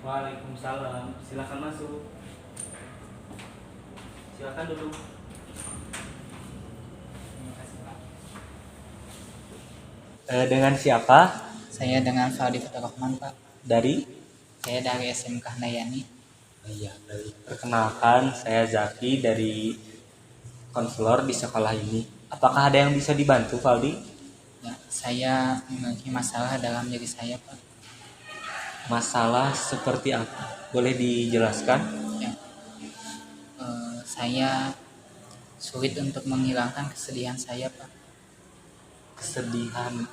Waalaikumsalam. Silakan masuk. Silakan duduk. Terima kasih, Pak. Dengan siapa? Saya dengan Faldi Faturrahman, Pak. Dari? Saya dari SMK Handayani. Iya, baik. Perkenalkan, saya Zaki dari konselor di sekolah ini. Apakah ada yang bisa dibantu, Valdi? Ya, saya memiliki masalah dalam diri saya, Pak. Masalah seperti apa? Boleh dijelaskan? Ya, saya sulit untuk menghilangkan kesedihan saya, Pak. Kesedihan.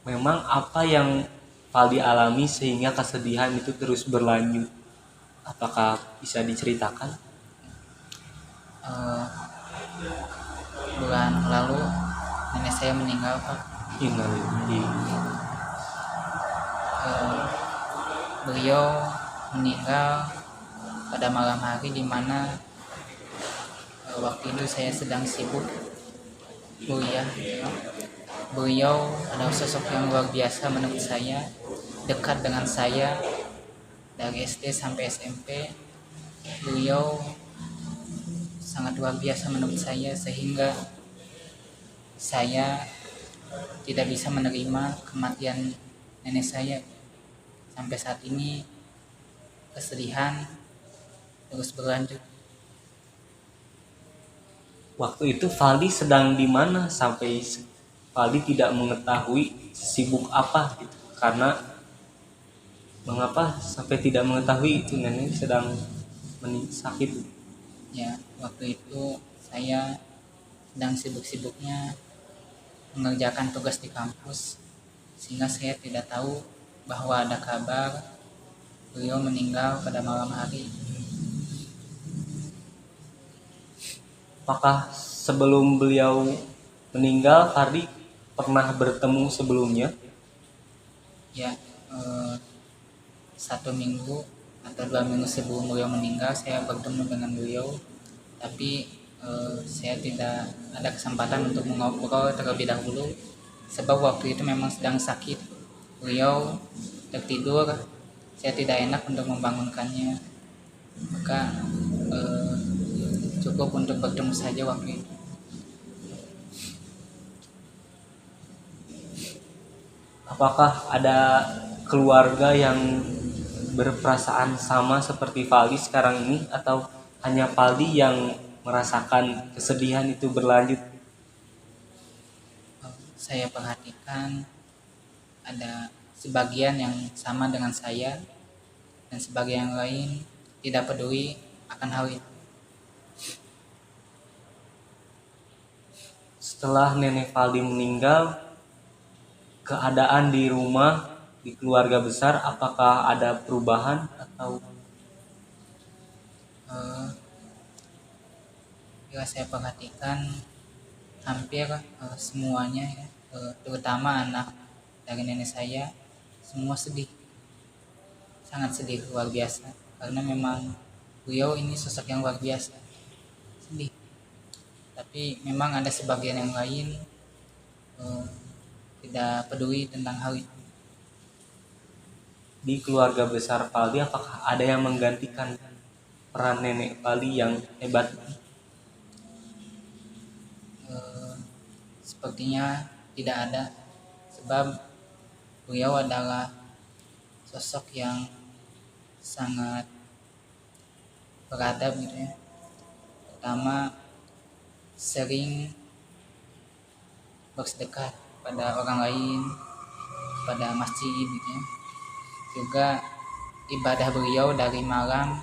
Memang apa yang Valdi alami sehingga kesedihan itu terus berlanjut? Apakah bisa diceritakan? Eh, Bulan lalu nenek saya meninggal, Pak. Innalillahi. Eh, Beliau meninggal pada malam hari di mana waktu itu saya sedang sibuk kuliah. Beliau adalah sosok yang luar biasa menurut saya, dekat dengan saya dari SD sampai SMP. Beliau sangat luar biasa menurut saya sehingga saya tidak bisa menerima kematian nenek saya. Sampai saat ini kesedihan terus berlanjut. Waktu itu Valdi sedang di mana sampai Valdi tidak mengetahui sibuk apa gitu. Karena mengapa sampai tidak mengetahui itu nenek sedang sakit? Ya, waktu itu saya sedang sibuk-sibuknya mengerjakan tugas di kampus sehingga saya tidak tahu bahwa ada kabar beliau meninggal pada malam hari. Apakah sebelum beliau meninggal Valdi pernah bertemu sebelumnya? Ya, 1 minggu atau 2 minggu sebelum beliau meninggal saya bertemu dengan beliau, tapi saya tidak ada kesempatan untuk mengobrol terlebih dahulu sebab waktu itu memang sedang sakit. Beliau tertidur, saya tidak enak untuk membangunkannya, maka cukup untuk bertemu saja waktu itu. Apakah ada keluarga yang berperasaan sama seperti Valdi sekarang ini atau hanya Valdi yang merasakan kesedihan itu berlanjut? Saya perhatikan ada sebagian yang sama dengan saya dan sebagian yang lain tidak peduli akan hal itu. Setelah nenek Valdi meninggal, keadaan di rumah, di keluarga besar, apakah ada perubahan atau Eh, Bila saya perhatikan hampir semuanya ya, terutama anak dari nenek saya semua sedih, sangat sedih luar biasa karena memang beliau ini sosok yang luar biasa, sedih. Tapi memang ada sebagian yang lain eh, tidak peduli tentang hal itu. di keluarga besar Valdi apakah ada yang menggantikan peran nenek Valdi yang hebat? Sepertinya tidak ada sebab beliau adalah sosok yang sangat beradab gitu ya. Pertama, sering bersedekah pada orang lain, pada masjid gitu ya. Juga ibadah beliau dari malam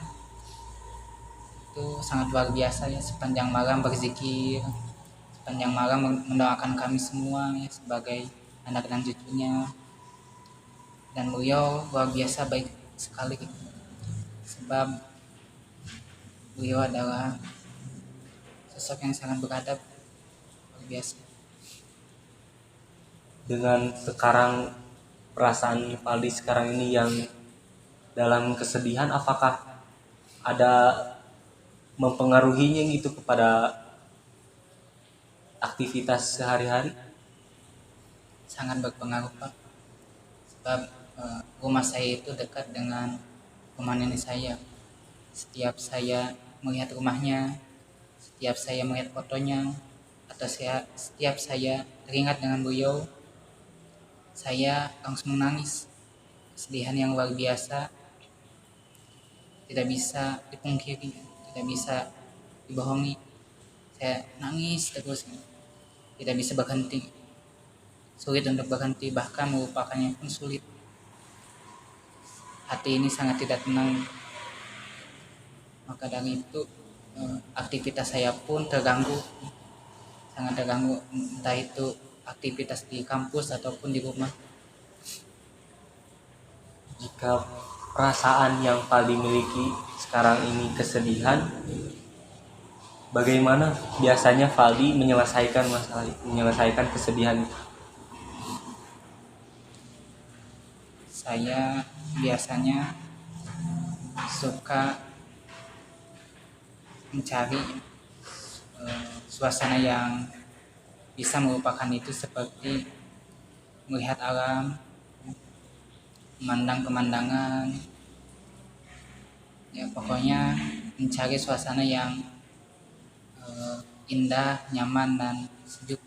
itu sangat luar biasa ya, sepanjang malam berzikir, sepanjang malam mendoakan kami semua ya, sebagai anak dan cucunya. Dan beliau luar biasa baik sekali gitu. Sebab beliau adalah sosok yang sangat beradab, luar biasa. Dengan sekarang perasaan Valdi sekarang ini yang dalam kesedihan, apakah ada mempengaruhinya gitu kepada aktivitas sehari-hari? Sangat berpengaruh, Pak. Sebab rumah saya itu dekat dengan rumah nenek saya. Setiap saya melihat rumahnya, setiap saya melihat fotonya, atau setiap saya teringat dengan beliau, saya langsung menangis. Kesedihan yang luar biasa, tidak bisa dipungkiri, tidak bisa dibohongi. Saya nangis terus, tidak bisa berhenti. Sulit untuk berhenti, bahkan melupakannya pun sulit. Hati ini sangat tidak tenang. Maka dari itu aktivitas saya pun terganggu, sangat terganggu, entah itu aktivitas di kampus ataupun di rumah. Jika perasaan yang Valdi miliki sekarang ini kesedihan, bagaimana biasanya Valdi menyelesaikan kesedihan itu? Saya biasanya suka mencari suasana yang bisa melupakan itu, seperti melihat alam, memandang pemandangan, ya pokoknya mencari suasana yang indah, nyaman, dan sejuk.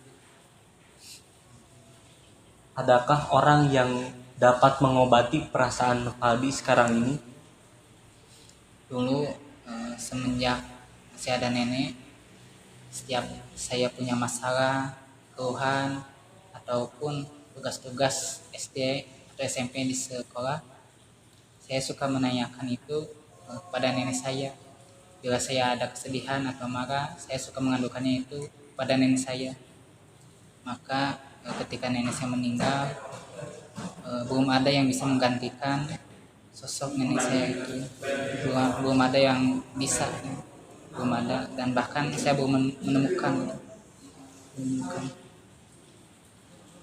Adakah orang yang dapat mengobati perasaan Valdi sekarang ini? Dulu semenjak masih ada nenek, setiap saya punya masalah, keluhan, ataupun tugas-tugas SD atau SMP di sekolah, saya suka menanyakan itu kepada nenek saya. Bila saya ada kesedihan atau marah, saya suka mengadukannya itu pada nenek saya. Maka ketika nenek saya meninggal, belum ada yang bisa menggantikan sosok nenek saya itu. Belum ada yang bisa, belum ada, dan bahkan saya belum menemukan.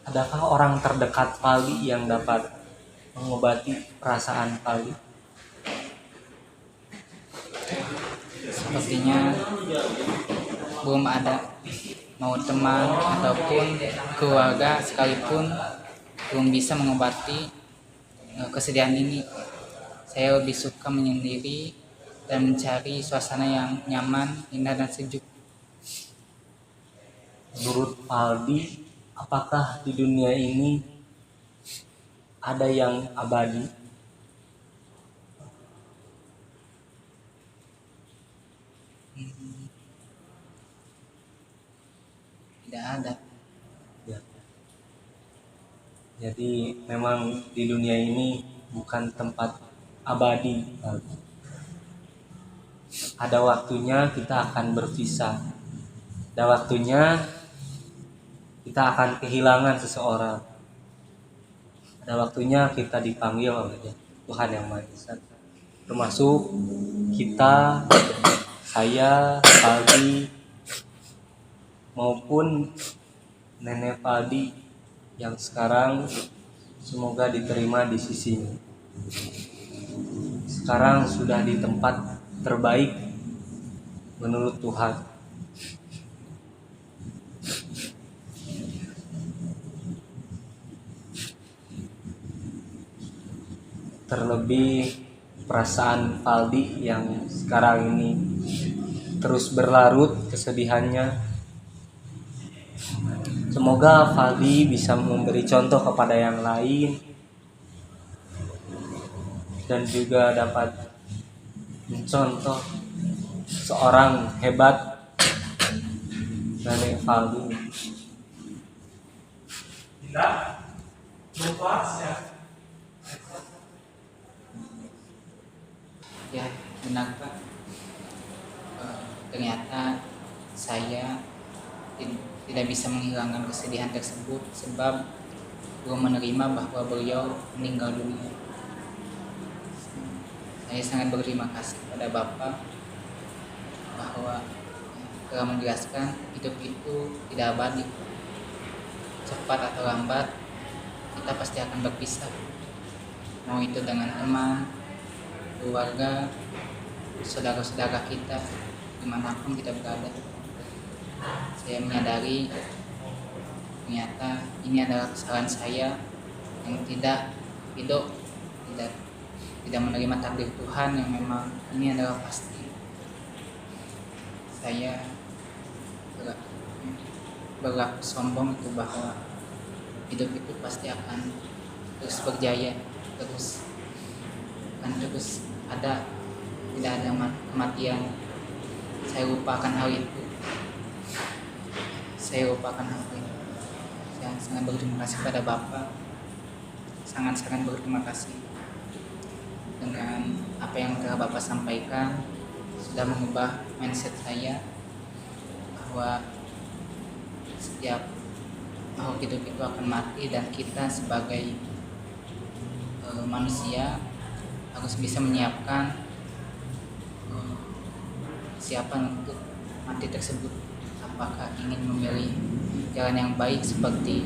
Adakah orang terdekat Valdi yang dapat mengobati perasaan Valdi? Sepertinya belum ada, mau teman ataupun keluarga sekalipun belum bisa mengobati kesedihan ini. Saya lebih suka menyendiri dan mencari suasana yang nyaman, indah, dan sejuk. Menurut Valdi, apakah di dunia ini ada yang abadi? Tidak ada. Ya. Jadi memang di dunia ini bukan tempat abadi, Valdi. Ada waktunya kita akan berpisah. Ada waktunya kita akan kehilangan seseorang. Ada waktunya kita dipanggil oleh Tuhan Yang Maha Esa. Termasuk kita, saya, Valdi, maupun nenek Valdi yang sekarang semoga diterima di sisinya. Sekarang sudah di tempat terbaik menurut Tuhan. Terlebih perasaan Valdi yang sekarang ini terus berlarut kesedihannya. Semoga Valdi bisa memberi contoh kepada yang lain dan juga dapat mencontoh seorang hebat nenek Valdi. Ya, benar Pak. Ternyata saya tidak bisa menghilangkan kesedihan tersebut sebab belum menerima bahwa beliau meninggal dunia. Saya sangat berterima kasih kepada Bapak bahwa telah menjelaskan hidup itu tidak abadi. Cepat atau lambat kita pasti akan berpisah. Mau itu dengan teman, keluarga, saudara-saudara kita, dimanapun kita berada. Saya menyadari ternyata ini adalah kesalahan saya yang tidak Ridho, tidak tidak menerima takdir Tuhan yang memang ini adalah pasti. Saya berlaku, berlaku sombong itu bahwa hidup itu pasti akan terus berjaya, terus akan terus ada, tidak ada kematian. Saya lupakan hal itu, saya lupakan hal itu. Saya sangat berterima kasih pada Bapak, sangat-sangat berterima kasih dengan apa yang telah Bapak sampaikan, sudah mengubah mindset saya bahwa setiap makhluk hidup itu akan mati dan kita sebagai manusia harus bisa menyiapkan persiapan untuk mati tersebut. Apakah ingin memilih jalan yang baik seperti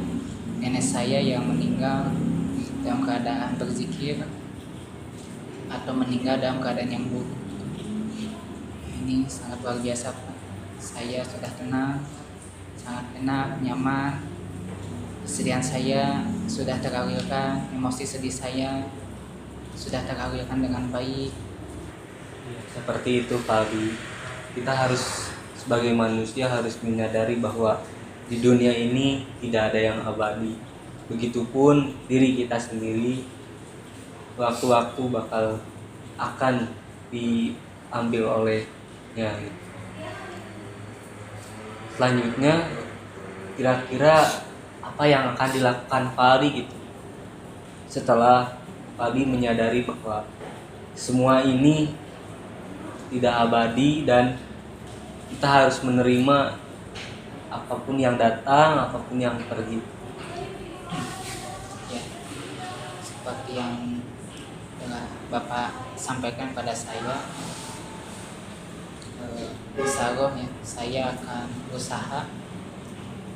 nenek saya yang meninggal dalam keadaan berzikir, atau meninggal dalam keadaan yang buruk. Ini sangat luar biasa, Pak. Saya sudah tenang, sangat enak, nyaman. Kesedihan saya sudah teralirkan, emosi sedih saya sudah teralirkan dengan baik. Seperti itu Faldi, kita harus sebagai manusia harus menyadari bahwa di dunia ini tidak ada yang abadi. Begitupun diri kita sendiri, waktu-waktu bakal akan diambil olehnya. Selanjutnya, kira-kira apa yang akan dilakukan Faldi gitu setelah Faldi menyadari bahwa semua ini tidak abadi dan kita harus menerima apapun yang datang, apapun yang pergi. Ya, seperti yang telah Bapak sampaikan pada saya, insya Allah ya, saya akan berusaha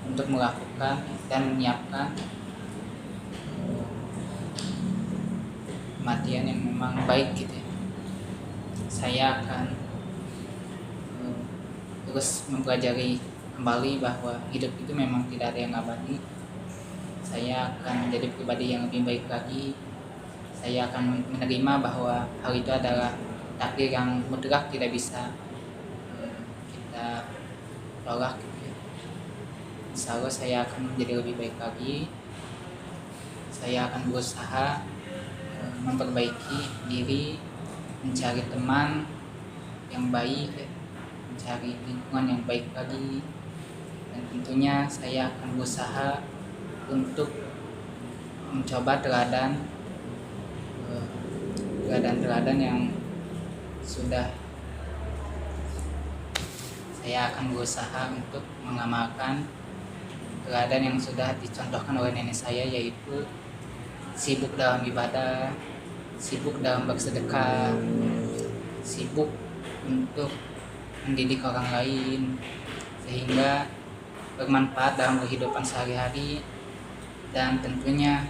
untuk melakukan dan menyiapkan kematian yang memang baik gitu ya. Saya akan terus mempelajari kembali bahwa hidup itu memang tidak ada yang abadi. Saya akan menjadi pribadi yang lebih baik lagi. Saya akan menerima bahwa hal itu adalah takdir yang mutlak, tidak bisa kita tolak gitu ya. Insya Allah saya akan menjadi lebih baik lagi. Saya akan berusaha memperbaiki diri, mencari teman yang baik, mencari lingkungan yang baik lagi, dan tentunya saya akan berusaha untuk mencoba teladan yang sudah saya akan berusaha untuk mengamalkan teladan yang sudah dicontohkan oleh nenek saya, yaitu sibuk dalam ibadah, sibuk dalam bersedekah, sibuk untuk mendidik orang lain sehingga bermanfaat dalam kehidupan sehari-hari, dan tentunya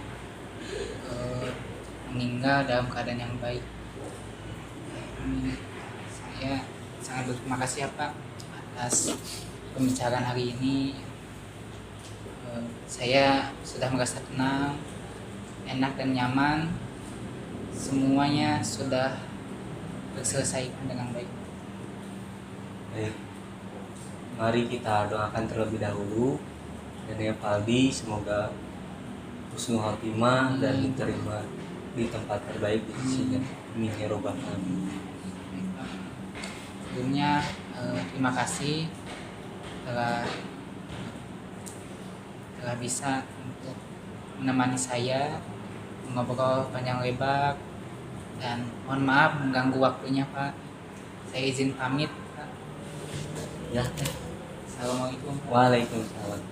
meninggal dalam keadaan yang baik. Saya sangat berterima kasih ya Pak atas pembicaraan hari ini. Saya sudah merasa tenang, enak dan nyaman. Semuanya sudah terselesaikan dengan baik. Baik, mari kita doakan terlebih dahulu Nenek Faldi semoga husnul khotimah dan diterima di tempat terbaik di sisinya. Amin ya robbal alamin. Sebelumnya terima kasih telah bisa untuk menemani saya mengobrol panjang lebar, dan mohon maaf mengganggu waktunya Pak. Saya izin pamit Pak. Ya. Assalamualaikum. Waalaikumsalam.